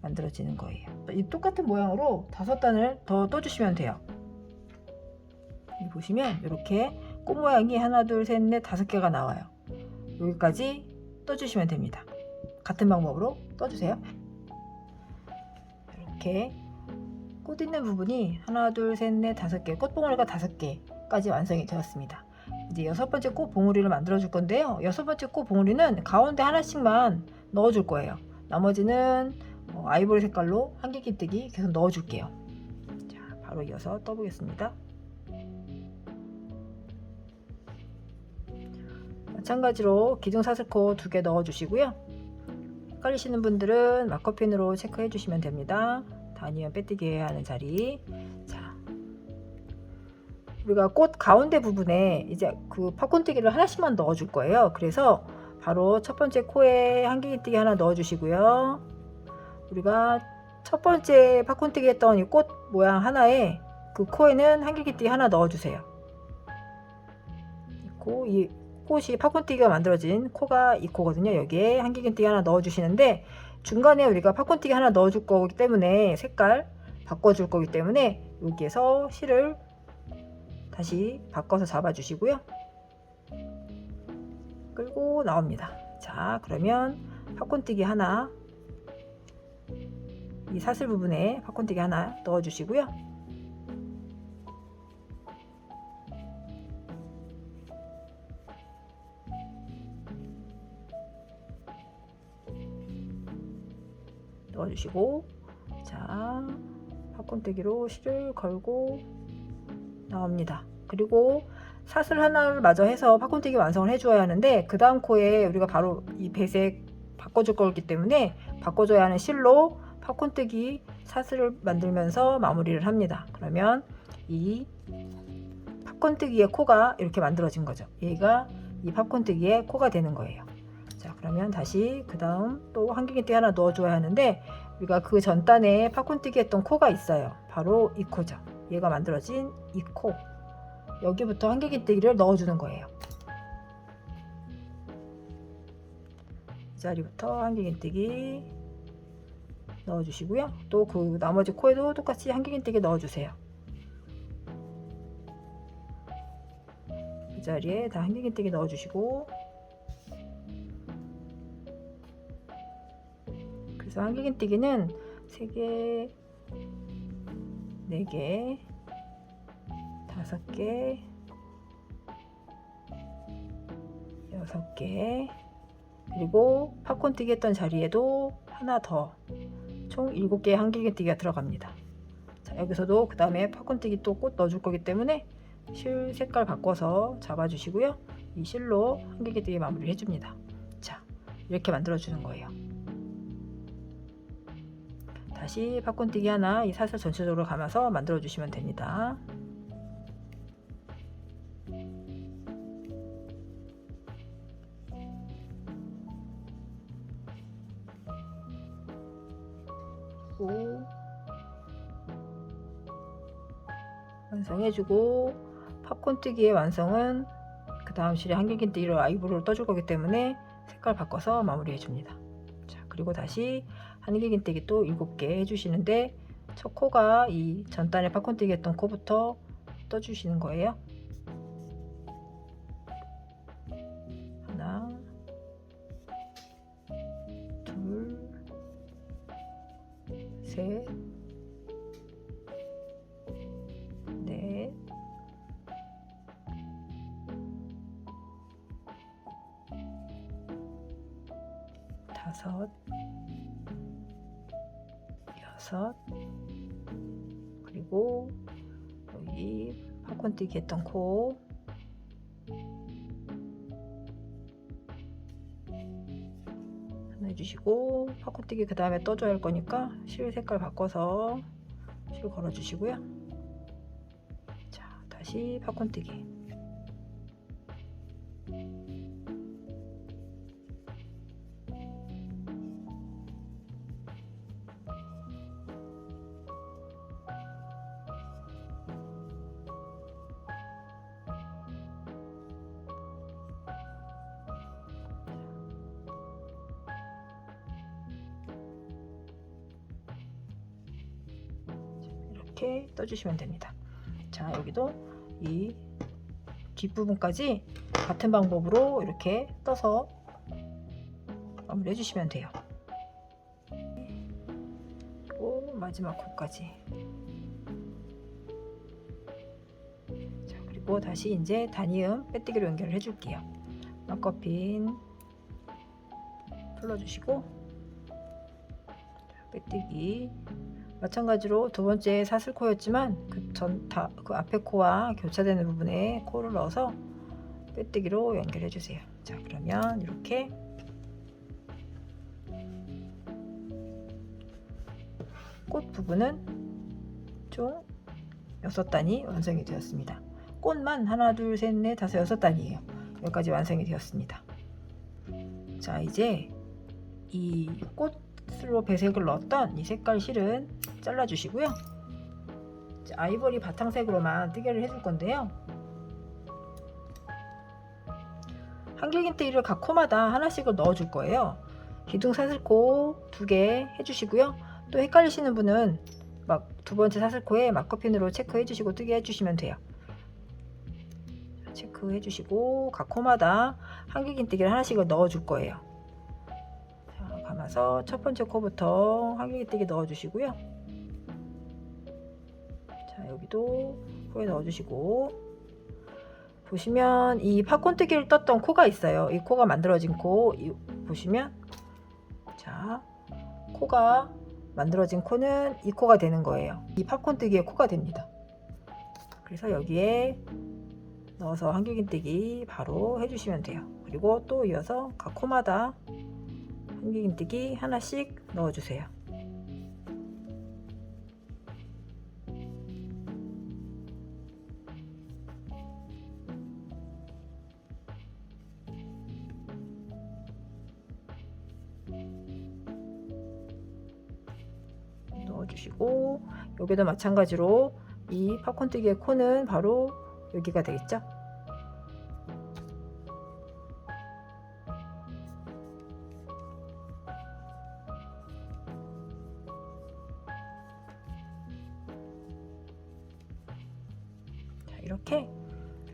만들어지는 거예요. 이 똑같은 모양으로 5단을 더 떠주시면 돼요. 여기 보시면 이렇게 꽃 모양이 하나, 둘, 셋, 넷, 5개가 나와요. 여기까지 떠주시면 됩니다. 같은 방법으로 떠주세요. 이렇게 꽃 있는 부분이 하나, 둘, 셋, 넷, 5개, 꽃봉오리가 5개까지 완성이 되었습니다. 이제 6번째 꽃 봉오리를 만들어 줄 건데요. 6번째 꽃 봉오리는 가운데 하나씩만 넣어 줄 거예요. 나머지는 아이보리 색깔로 한길긴뜨기 계속 넣어 줄게요. 자, 바로 이어서 떠보겠습니다. 마찬가지로 기둥사슬코 2개 넣어 주시고요. 헷갈리시는 분들은 마커펜으로 체크해 주시면 됩니다. 아니면 빼뜨기 해야 하는 자리. 자, 우리가 꽃 가운데 부분에 이제 그 팝콘뜨기를 하나씩만 넣어 줄 거예요. 그래서 바로 첫 번째 코에 한길긴뜨기 하나 넣어 주시고요. 우리가 첫 번째 팝콘뜨기 했던 이 꽃 모양 하나에 그 코에는 한길긴뜨기 하나 넣어 주세요. 이 꽃이 팝콘뜨기가 만들어진 코가 이 코거든요. 여기에 한길긴뜨기 하나 넣어 주시는데 중간에 우리가 팝콘뜨기 하나 넣어 줄 거기 때문에 색깔 바꿔 줄 거기 때문에 여기에서 실을 다시 바꿔서 잡아 주시고요. 끌고 나옵니다. 자, 그러면 팝콘뜨기 하나, 이 사슬 부분에 팝콘뜨기 하나 넣어 주시고요. 넣어주시고, 자, 팝콘뜨기로 실을 걸고 나옵니다. 그리고 사슬 하나를 마저 해서 팝콘뜨기 완성을 해줘야 하는데 그 다음 코에 우리가 바로 이 배색 바꿔줄 거기 때문에 바꿔줘야 하는 실로 팝콘뜨기 사슬을 만들면서 마무리를 합니다. 그러면 이 팝콘뜨기의 코가 이렇게 만들어진 거죠. 얘가 이 팝콘뜨기의 코가 되는 거예요. 자, 그러면 다시 그 다음 또 한길긴뜨기 하나 넣어줘야 하는데 우리가 그 전단에 팝콘뜨기 했던 코가 있어요. 바로 이 코죠. 얘가 만들어진 이 코, 여기부터 한길긴뜨기를 넣어주는 거예요. 이 자리부터 한길긴뜨기 넣어주시고요. 또 그 나머지 코에도 똑같이 한길긴뜨기 넣어주세요. 이 자리에 다 한길긴뜨기 넣어주시고, 그래서 한길긴뜨기는 3개, 4개, 5개, 6개, 그리고 팝콘뜨기 했던 자리에도 하나 더, 총 7개의 한길긴뜨기가 들어갑니다. 자, 여기서도 그 다음에 팝콘뜨기 또 꽃 넣어줄 거기 때문에 실 색깔 바꿔서 잡아주시고요. 이 실로 한길긴뜨기 마무리를 해줍니다. 자, 이렇게 만들어주는 거예요. 다시 팝콘뜨기 하나 이 사슬 전체적으로 감아서 만들어 주시면 됩니다. 완성해주고, 팝콘뜨기의 완성은 그 다음 실에 한길긴뜨기로 아이보리로 떠줄 거기 때문에 색깔 바꿔서 마무리해 줍니다. 자, 그리고 다시 한길긴뜨기 또 7개 해주시는데 첫 코가 이 전단에 팝콘뜨기 했던 코부터 떠주시는 거예요. 하나, 둘, 셋, 넷, 다섯, 여섯, 그리고 여기 팝콘뜨기 했던 코, 하나 해주시고, 팝콘뜨기 그 다음에 떠줘야 할 거니까 실 색깔 바꿔서 실 걸어 주시고요. 다시 팝콘뜨기. 이렇게 떠주시면 됩니다. 자, 여기도 이 뒷부분까지 같은 방법으로 이렇게 떠서 마무리 해주시면 돼요. 그리고 마지막 코까지. 자, 그리고 다시 이제 다니움 빼뜨기로 연결을 해줄게요. 막커핀 풀러주시고 빼뜨기. 마찬가지로 두 번째 사슬코였지만 그 앞에 코와 교차되는 부분에 코를 넣어서 빼뜨기로 연결해 주세요. 자, 그러면 이렇게 꽃 부분은 총 6단이 완성이 되었습니다. 꽃만 하나, 둘, 셋, 넷, 다섯, 6단이에요. 여기까지 완성이 되었습니다. 자, 이제 이 꽃으로 배색을 넣었던 이 색깔 실은 잘라 주시고요. 아이보리 바탕색으로만 뜨개를 해줄 건데요. 한길긴뜨기를 각 코마다 하나씩을 넣어 줄 거예요. 기둥사슬코 2개 해주시고요. 또 헷갈리시는 분은 두 번째 사슬코에 마커핀으로 체크해 주시고 뜨개 해주시면 돼요. 체크해 주시고 각 코마다 한길긴뜨기를 하나씩을 넣어 줄 거예요. 자, 감아서 첫 번째 코부터 한길긴뜨기 넣어 주시고요. 자, 여기도 코에 넣어 주시고, 보시면 이 팝콘뜨기를 떴던 코가 있어요. 이 코가 만들어진 코 보시면, 자, 코가 만들어진 코는 이 코가 되는 거예요. 이 팝콘뜨기의 코가 됩니다. 그래서 여기에 넣어서 한길긴뜨기 바로 해주시면 돼요. 그리고 또 이어서 각 코마다 한길긴뜨기 하나씩 넣어주세요. 넣어주시고, 여기도 마찬가지로 이 팝콘뜨기의 코는 바로 여기가 되겠죠. 자, 이렇게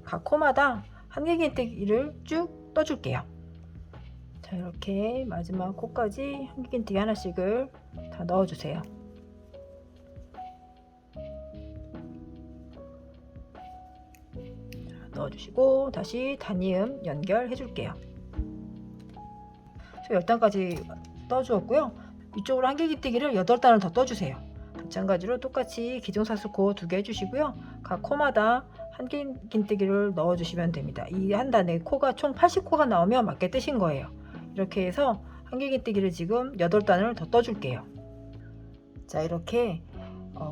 각 코마다 한길긴뜨기를 쭉 떠줄게요. 자, 이렇게 마지막 코까지 한길긴뜨기 하나씩을 다 넣어주세요. 넣어주시고 다시 다니움 연결해 줄게요. 10단까지 떠주었고요. 이쪽으로 한길긴뜨기를 8단을 더 떠주세요. 마찬가지로 똑같이 기둥사슬코 2개 해주시고요. 각 코마다 한길긴뜨기를 넣어주시면 됩니다. 이 한 단에 코가 총 80코가 나오면 맞게 뜨신 거예요. 이렇게 해서 한길긴뜨기를 지금 8단을 더 떠줄게요. 자, 이렇게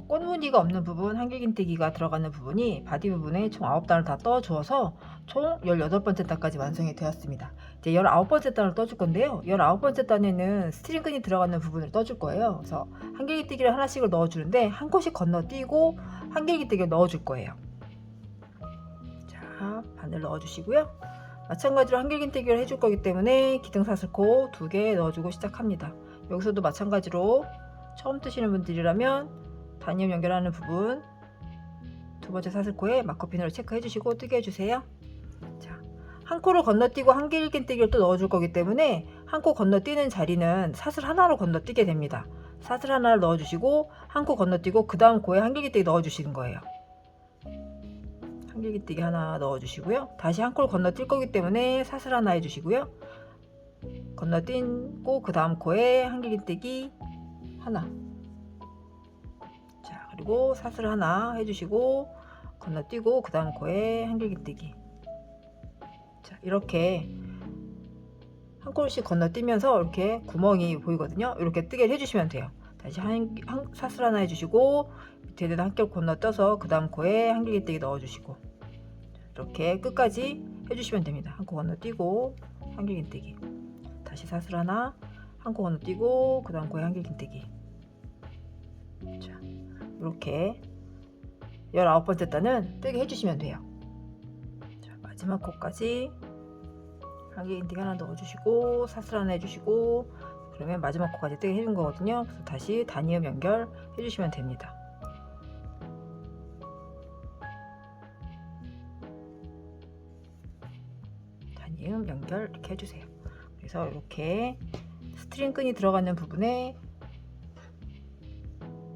꽃무늬가 없는 부분, 한길긴뜨기가 들어가는 부분이 바디 부분에 총 9단을 다 떠주어서 총 18번째 단까지 완성이 되었습니다. 이제 19번째 단을 떠줄 건데요. 19번째 단에는 스트링끈이 들어가는 부분을 떠줄 거예요. 그래서 한길긴뜨기를 하나씩을 넣어주는데 한 코씩 건너뛰고 한길긴뜨기를 넣어줄 거예요. 자, 바늘 넣어주시고요. 마찬가지로 한길긴뜨기를 해줄 거기 때문에 기둥사슬코 2개 넣어주고 시작합니다. 여기서도 마찬가지로 처음 뜨시는 분들이라면 다니움 연결하는 부분 두 번째 사슬코에 마커핀으로 체크해 주시고 뜨게 해주세요. 자, 한 코를 건너뛰고 한길긴뜨기를 또 넣어줄 거기 때문에 한 코 건너뛰는 자리는 사슬 하나로 건너뛰게 됩니다. 사슬 하나를 넣어주시고 한 코 건너뛰고 그 다음 코에 한길긴뜨기 넣어주시는 거예요. 한길긴뜨기 하나 넣어주시고요. 다시 한 코를 건너뛸 거기 때문에 사슬 하나 해주시고요. 건너뛰고 그 다음 코에 한길긴뜨기 하나, 자, 그리고 사슬 하나 해주시고 건너뛰고 그 다음 코에 한길긴뜨기. 자, 이렇게 한 코씩 건너뛰면서 이렇게 구멍이 보이거든요. 이렇게 뜨게 해주시면 돼요. 다시 사슬 하나 해주시고 밑에도 한 겹 건너떠서 그 다음 코에 한길긴뜨기 넣어주시고, 이렇게 끝까지 해주시면 됩니다. 한 코 건너뛰고 한길긴뜨기, 다시 사슬 하나, 한 코 건너뛰고 그 다음 코에 한길긴뜨기. 자, 이렇게 19번째 단은 뜨게 해주시면 돼요. 자, 마지막 코까지 한길긴뜨기 하나 넣어주시고 사슬 하나 해주시고, 그러면 마지막 코까지 뜨게 해준 거거든요. 그래서 다시 단이음 연결 해주시면 됩니다. 단이음 연결 이렇게 해주세요. 그래서 이렇게 스트링 끈이 들어가는 부분에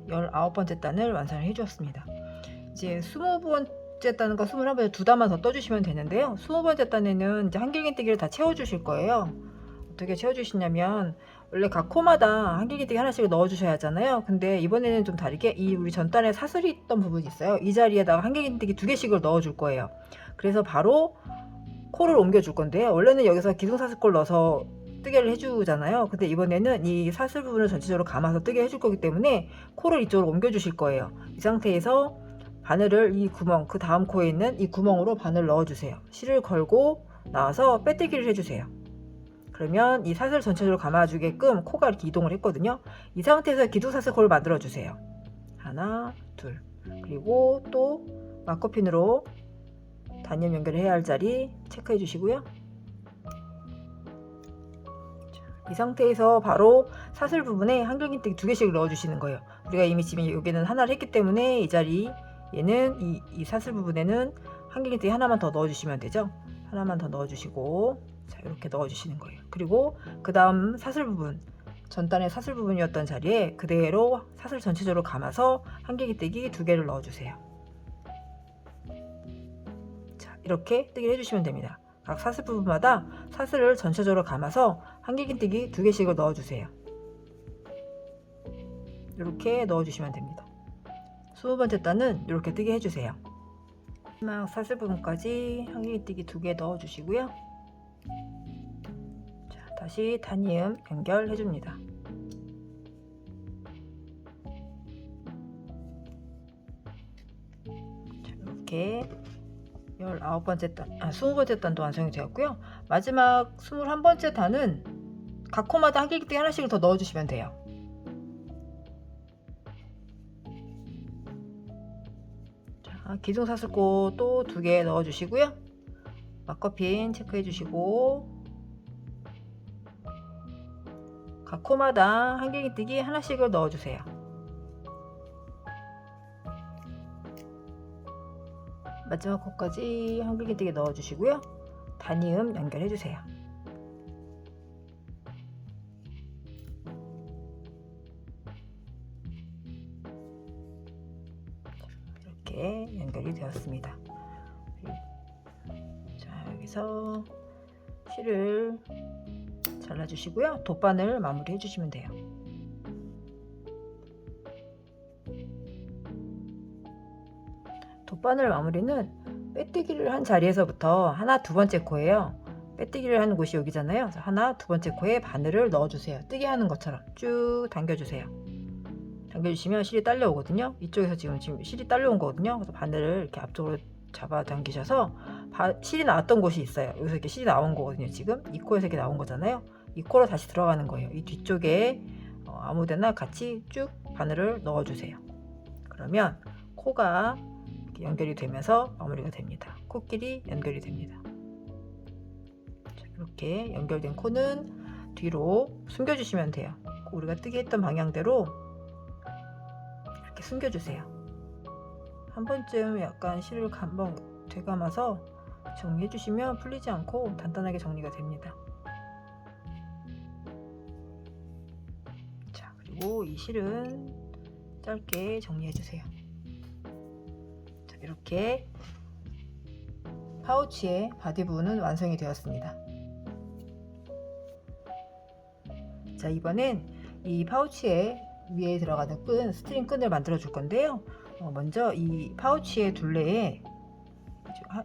19번째 단을 완성을 해주었습니다. 이제 20번째 단과 21번째 두 단만 더 떠주시면 되는데요. 20번째 단에는 이제 한길긴뜨기를 다 채워주실 거예요. 어떻게 채워주시냐면, 원래 각 코마다 한길긴뜨기 하나씩 넣어주셔야 하잖아요. 근데 이번에는 좀 다르게 이 우리 전단에 사슬이 있던 부분이 있어요. 이 자리에다가 한길긴뜨기 2개씩을 넣어줄 거예요. 그래서 바로 코를 옮겨줄 건데요. 원래는 여기서 기둥사슬코를 넣어서 뜨개를 해주잖아요. 근데 이번에는 이 사슬 부분을 전체적으로 감아서 뜨게 해줄 거기 때문에 코를 이쪽으로 옮겨주실 거예요. 이 상태에서 바늘을 이 구멍, 그 다음 코에 있는 이 구멍으로 바늘을 넣어주세요. 실을 걸고 나와서 빼뜨기를 해주세요. 그러면 이 사슬 전체적으로 감아주게끔 코가 이렇게 이동을 했거든요. 이 상태에서 기둥사슬코를 만들어 주세요. 하나, 둘. 그리고 또 마커핀으로 단이음 연결을 해야 할 자리 체크해 주시고요. 이 상태에서 바로 사슬 부분에 한길긴뜨기 2개씩 넣어 주시는 거예요. 우리가 이미 지금 여기는 하나를 했기 때문에 이 자리, 얘는 이 사슬 부분에는 한길긴뜨기 하나만 더 넣어 주시면 되죠. 하나만 더 넣어 주시고, 자, 이렇게 넣어 주시는 거예요. 그리고 그 다음 사슬 부분, 전단의 사슬 부분이었던 자리에 그대로 사슬 전체적으로 감아서 한길긴뜨기 2개를 넣어 주세요. 자, 이렇게 뜨기를 해주시면 됩니다. 각 사슬 부분마다 사슬을 전체적으로 감아서 한길긴뜨기 2개씩을 넣어 주세요. 이렇게 넣어 주시면 됩니다. 20번째 단은 이렇게 뜨게 해주세요. 마지막 사슬 부분까지 한길긴뜨기 2개 넣어 주시고요. 자, 다시 단이음 연결해 줍니다. 자, 이렇게 19번째 단, 20번째 단도 완성이 되었고요. 마지막 21번째 단은 각 코마다 한길긴뜨기 하나씩을 더 넣어 주시면 돼요. 자, 기둥사슬코 또 2개 넣어 주시고요. 마커핀 체크해 주시고, 각 코마다 한길긴뜨기 하나씩을 넣어 주세요. 마지막 코까지 한길긴뜨기 넣어 주시고요. 단이음 연결해 주세요. 이렇게 연결이 되었습니다. 자, 여기서 실을 잘라 주시고요. 돗바늘 마무리 해주시면 돼요. 돗바늘 마무리는 빼뜨기를 한 자리에서부터 하나, 두 번째 코예요. 빼뜨기를 하는 곳이 여기잖아요. 그래서 하나, 두 번째 코에 바늘을 넣어주세요. 뜨개 하는 것처럼 쭉 당겨주세요. 당겨주시면 실이 딸려오거든요. 이쪽에서 지금 실이 딸려온 거거든요. 그래서 바늘을 이렇게 앞쪽으로 잡아 당기셔서 실이 나왔던 곳이 있어요. 여기서 이렇게 실이 나온 거거든요. 지금 이 코에서 이렇게 나온 거잖아요. 이 코로 다시 들어가는 거예요. 이 뒤쪽에 아무데나 같이 쭉 바늘을 넣어주세요. 그러면 코가 이렇게 연결이 되면서 마무리가 됩니다. 코끼리 연결이 됩니다. 자, 이렇게 연결된 코는 뒤로 숨겨주시면 돼요. 우리가 뜨게 했던 방향대로 이렇게 숨겨주세요. 한 번쯤 약간 실을 한번 되감아서 정리해 주시면 풀리지 않고 단단하게 정리가 됩니다. 자, 그리고 이 실은 짧게 정리해 주세요. 자, 이렇게 파우치의 바디 부분은 완성이 되었습니다. 자, 이번엔 이 파우치에 위에 들어가는 끈, 스트링 끈을 만들어 줄 건데요. 먼저 이 파우치의 둘레에,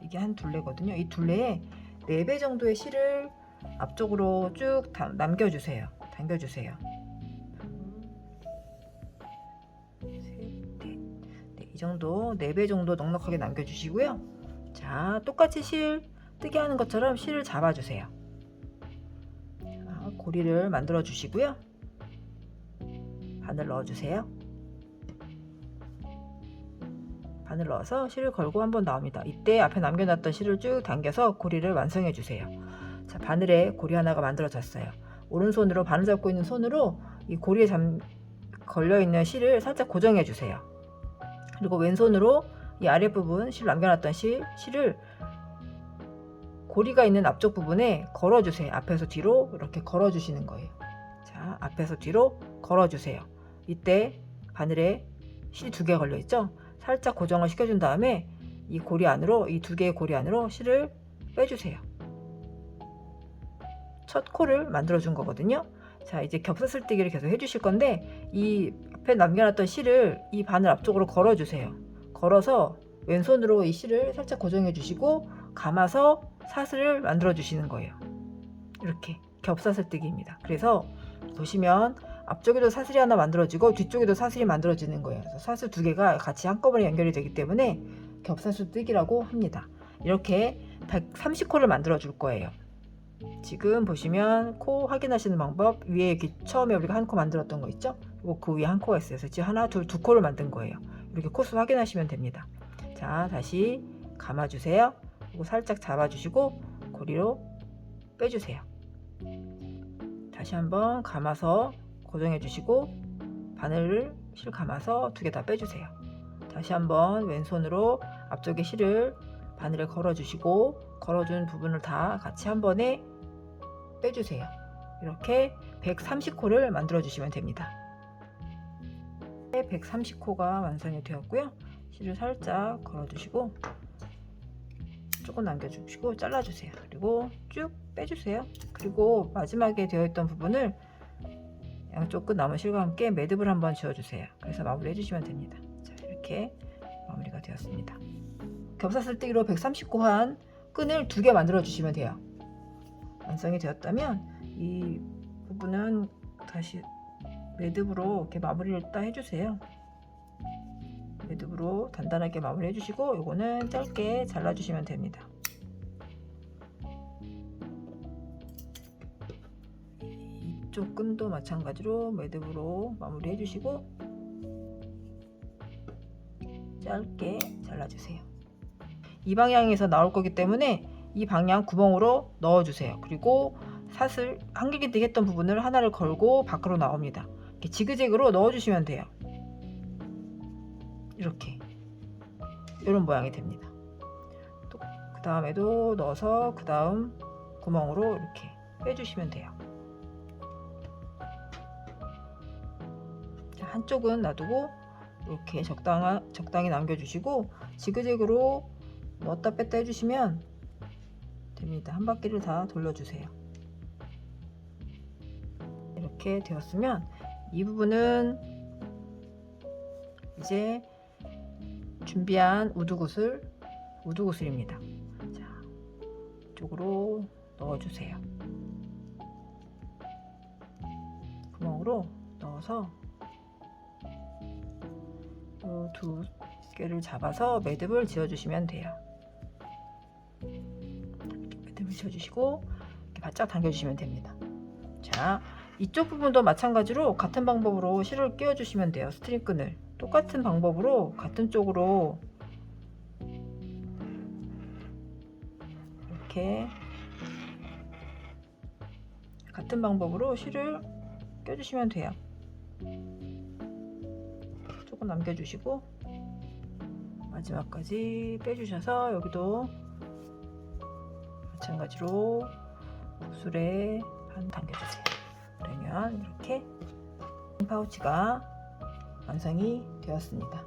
이게 한 둘레거든요. 이 둘레에 4배 정도의 실을 앞쪽으로 쭉 남겨주세요. 당겨주세요. 셋, 넷. 네, 이 정도 4배 정도 넉넉하게 남겨주시고요. 자, 똑같이 실 뜨게 하는 것처럼 실을 잡아주세요. 자, 고리를 만들어 주시고요. 바늘 넣어주세요. 바늘 넣어서 실을 걸고 한번 나옵니다. 이때 앞에 남겨놨던 실을 쭉 당겨서 고리를 완성해 주세요. 자, 바늘에 고리 하나가 만들어졌어요. 오른손으로 바늘 잡고 있는 손으로 이 고리에 걸려있는 실을 살짝 고정해 주세요. 그리고 왼손으로 이 아랫부분 실 남겨놨던 실을 고리가 있는 앞쪽 부분에 걸어주세요. 앞에서 뒤로 이렇게 걸어주시는 거예요. 자, 앞에서 뒤로 걸어주세요. 이때 바늘에 실 2개 걸려있죠? 살짝 고정을 시켜준 다음에 이 고리 안으로, 이 2개의 고리 안으로 실을 빼주세요. 첫 코를 만들어 준 거거든요. 자, 이제 겹사슬뜨기를 계속 해주실 건데 이 앞에 남겨놨던 실을 이 바늘 앞쪽으로 걸어주세요. 걸어서 왼손으로 이 실을 살짝 고정해 주시고 감아서 사슬을 만들어 주시는 거예요. 이렇게 겹사슬뜨기입니다. 그래서 보시면 앞쪽에도 사슬이 하나 만들어지고 뒤쪽에도 사슬이 만들어지는 거예요. 그래서 사슬 2개가 같이 한꺼번에 연결이 되기 때문에 겹사슬뜨기라고 합니다. 이렇게 130코를 만들어 줄 거예요. 지금 보시면 코 확인하시는 방법, 위에 이렇게 처음에 우리가 한 코 만들었던 거 있죠? 그리고 그 위에 한 코가 있어요. 그래서 지금 하나, 둘, 2코를 만든 거예요. 이렇게 코수 확인하시면 됩니다. 자, 다시 감아주세요. 그리고 살짝 잡아주시고 고리로 빼주세요. 다시 한번 감아서 고정해 주시고 바늘을 실 감아서 2개 다 빼주세요. 다시 한번 왼손으로 앞쪽에 실을 바늘에 걸어 주시고 걸어준 부분을 다 같이 한 번에 빼주세요. 이렇게 130코를 만들어 주시면 됩니다. 130코가 완성이 되었고요. 실을 살짝 걸어 주시고 조금 남겨주시고 잘라주세요. 그리고 쭉 빼주세요. 그리고 마지막에 되어 있던 부분을 양쪽 끝 남은 실과 함께 매듭을 한번 지어주세요. 그래서 마무리 해주시면 됩니다. 자, 이렇게 마무리가 되었습니다. 겹사슬뜨기로 130코 한 끈을 2개 만들어 주시면 돼요. 완성이 되었다면 이 부분은 다시 매듭으로 이렇게 마무리를 딱 해주세요. 매듭으로 단단하게 마무리 해주시고 요거는 짧게 잘라주시면 됩니다. 이쪽 끈도 마찬가지로 매듭으로 마무리 해주시고 짧게 잘라주세요. 이 방향에서 나올 거기 때문에 이 방향 구멍으로 넣어주세요. 그리고 사슬 한길기뜨기 했던 부분을 하나를 걸고 밖으로 나옵니다. 이렇게 지그재그로 넣어주시면 돼요. 이렇게 이런 모양이 됩니다. 또 그 다음에도 넣어서 그 다음 구멍으로 이렇게 빼주시면 돼요. 자, 한쪽은 놔두고 이렇게 적당히 남겨주시고 지그재그로 넣었다 뺐다 해주시면 됩니다. 한 바퀴를 다 돌려주세요. 이렇게 되었으면 이 부분은 이제 준비한 우두구슬입니다. 자, 이쪽으로 넣어주세요. 구멍으로 넣어서 이 2개를 잡아서 매듭을 지어주시면 돼요. 매듭을 지어주시고 이렇게 바짝 당겨주시면 됩니다. 자, 이쪽 부분도 마찬가지로 같은 방법으로 실을 끼워주시면 돼요. 스트링끈을 똑같은 방법으로 같은 쪽으로 이렇게 같은 방법으로 실을 껴주시면 돼요. 조금 남겨주시고 마지막까지 빼주셔서 여기도 마찬가지로 구슬에 반 당겨주세요. 그러면 이렇게 파우치가 완성이 되었습니다.